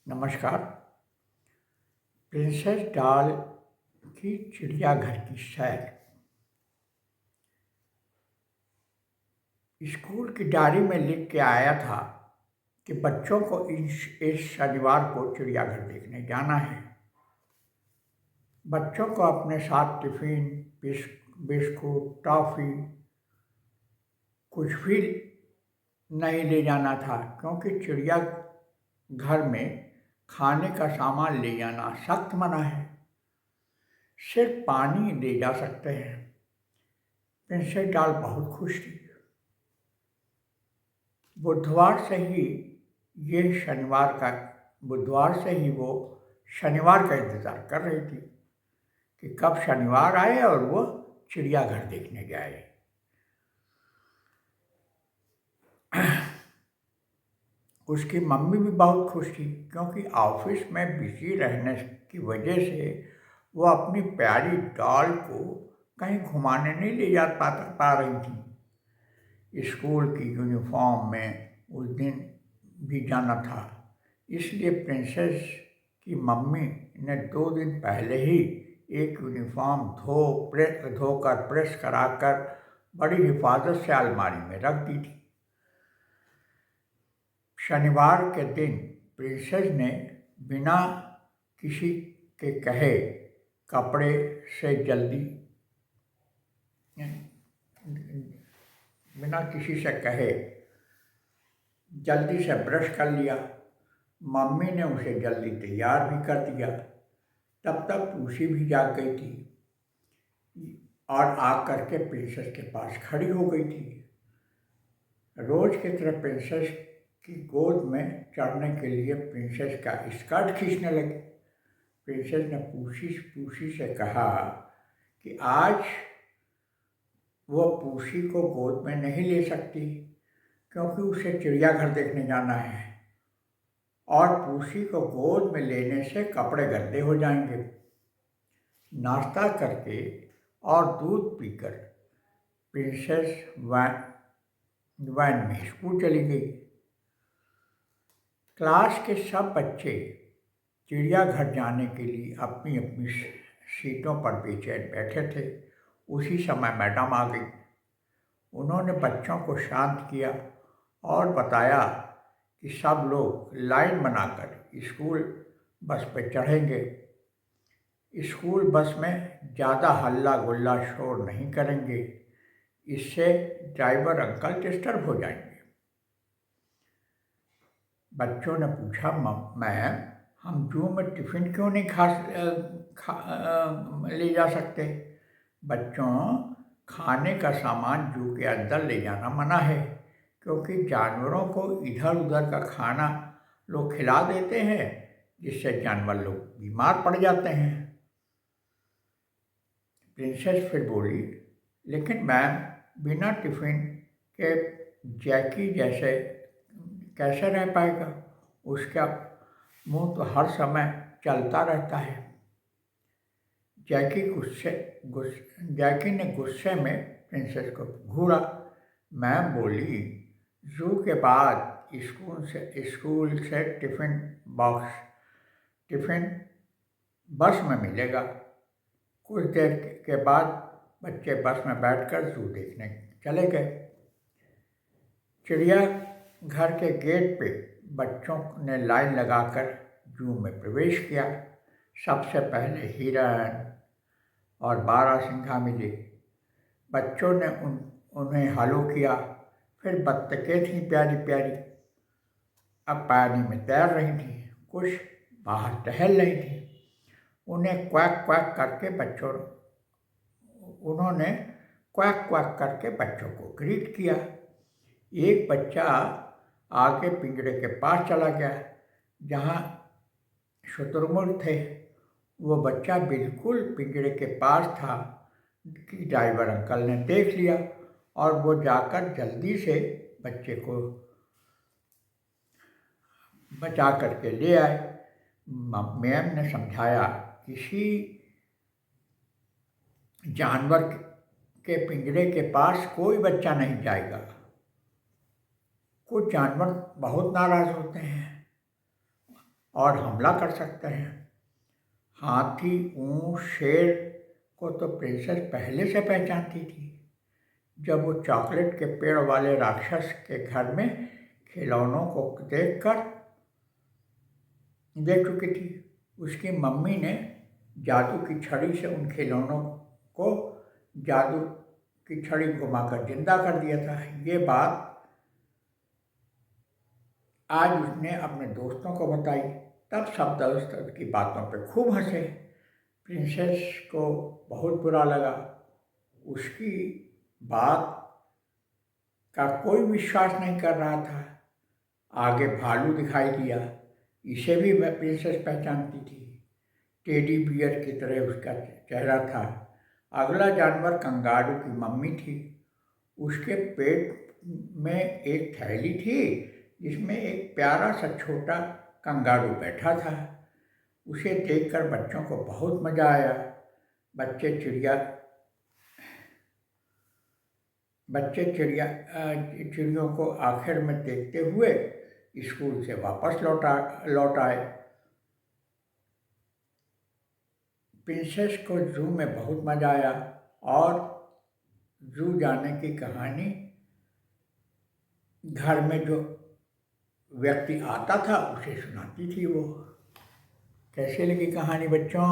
नमस्कार। Princess doll की चिड़ियाघर की सैर। स्कूल की डायरी में लिख के आया था कि बच्चों को इस शनिवार को चिड़ियाघर देखने जाना है। बच्चों को अपने साथ टिफिन, बिस्कुट, टॉफ़ी कुछ भी नहीं ले जाना था, क्योंकि चिड़ियाघर में खाने का सामान ले जाना सख्त मना है। सिर्फ पानी ले जा सकते हैं। प्रिंसेस डॉल बहुत खुश थी। बुधवार से ही ये शनिवार का बुधवार से ही वो शनिवार का इंतज़ार कर रही थी कि कब शनिवार आए और वो चिड़ियाघर देखने जाए। उसकी मम्मी भी बहुत खुश थी, क्योंकि ऑफिस में बिजी रहने की वजह से वो अपनी प्यारी डॉल को कहीं घुमाने नहीं ले जा पा रही थी। स्कूल की यूनिफॉर्म में उस दिन भी जाना था, इसलिए प्रिंसेस की मम्मी ने 2 दिन पहले ही एक यूनिफॉर्म धोकर प्रेस कराकर बड़ी हिफाजत से अलमारी में रख दी थी। शनिवार के दिन प्रिंसेस ने बिना किसी के कहे कपड़े से बिना किसी से कहे जल्दी से ब्रश कर लिया। मम्मी ने उसे जल्दी तैयार भी कर दिया। तब तक टूसी भी जाग गई थी और आकर के प्रिंसेस के पास खड़ी हो गई थी। रोज की तरह प्रिंसेस की गोद में चढ़ने के लिए प्रिंसेस का स्कर्ट खींचने लगी। प्रिंसेस ने पूसी से कहा कि आज वो पूसी को गोद में नहीं ले सकती, क्योंकि उसे चिड़ियाघर देखने जाना है और पूसी को गोद में लेने से कपड़े गंदे हो जाएंगे। नाश्ता करके और दूध पीकर प्रिंसेस वैन में स्कूल चली गई। क्लास के सब बच्चे चिड़ियाघर जाने के लिए अपनी अपनी सीटों पर बेचैन बैठे थे। उसी समय मैडम आ गई। उन्होंने बच्चों को शांत किया और बताया कि सब लोग लाइन बनाकर स्कूल बस पर चढ़ेंगे। स्कूल बस में ज़्यादा हल्ला गुल्ला शोर नहीं करेंगे, इससे ड्राइवर अंकल डिस्टर्ब हो जाएंगे। बच्चों ने पूछा, मैम हम जू में टिफ़िन क्यों नहीं ले जा सकते? बच्चों, खाने का सामान जू के अंदर ले जाना मना है, क्योंकि जानवरों को इधर उधर का खाना लोग खिला देते हैं, जिससे जानवर लोग बीमार पड़ जाते हैं। प्रिंसेस फिर बोली, लेकिन मैम बिना टिफ़िन के जैकी जैसे कैसे रह पाएगा? उसका मुंह तो हर समय चलता रहता है। जैकी ने गुस्से में प्रिंसेस को घूरा। मैम बोली, जू के बाद स्कूल से टिफ़िन बस में मिलेगा। कुछ देर के बाद बच्चे बस में बैठकर जू देखने चले गए। चिड़ियाघर के गेट पे बच्चों ने लाइन लगाकर जू में प्रवेश किया। सबसे पहले हिरण और बारहसिंघा मिले। बच्चों ने उन्हें हलो किया। फिर बत्तखें थीं प्यारी प्यारी, अब पानी में तैर रही थी, कुछ बाहर टहल रही थी। उन्होंने क्वैक क्वैक करके बच्चों को ग्रीट किया। एक बच्चा आगे पिंजरे के पास चला गया जहाँ शुतुरमुर्ग थे। वो बच्चा बिल्कुल पिंजरे के पास था कि ड्राइवर अंकल ने देख लिया और वो जाकर जल्दी से बच्चे को बचा करके ले आए। मैम ने समझाया, किसी जानवर के पिंजरे के पास कोई बच्चा नहीं जाएगा। कुछ जानवर बहुत नाराज़ होते हैं और हमला कर सकते हैं। हाथी, ऊँट, शेर को तो प्रिंसेस पहले से पहचानती थी, जब वो चॉकलेट के पेड़ वाले राक्षस के घर में खिलौनों को देख चुकी थी। उसकी मम्मी ने जादू की छड़ी से उन खिलौनों को जादू की छड़ी घुमाकर जिंदा कर दिया था। ये बात आज उसने अपने दोस्तों को बताई। तब सब दोस्त उसकी बातों पे खूब हंसे। प्रिंसेस को बहुत बुरा लगा। उसकी बात का कोई विश्वास नहीं कर रहा था। आगे भालू दिखाई दिया। इसे भी वह प्रिंसेस पहचानती थी। टेडी बियर की तरह उसका चेहरा था। अगला जानवर कंगारू की मम्मी थी। उसके पेट में एक थैली थी जिसमें एक प्यारा सा छोटा कंगारू बैठा था। उसे देखकर बच्चों को बहुत मज़ा आया। बच्चे चिड़ियों को आखिर में देखते हुए स्कूल से वापस लौट आए। प्रिंसेस को जू में बहुत मज़ा आया और जू जाने की कहानी घर में जो व्यक्ति आता था उसे सुनाती थी वो। कैसे लगी कहानी बच्चों?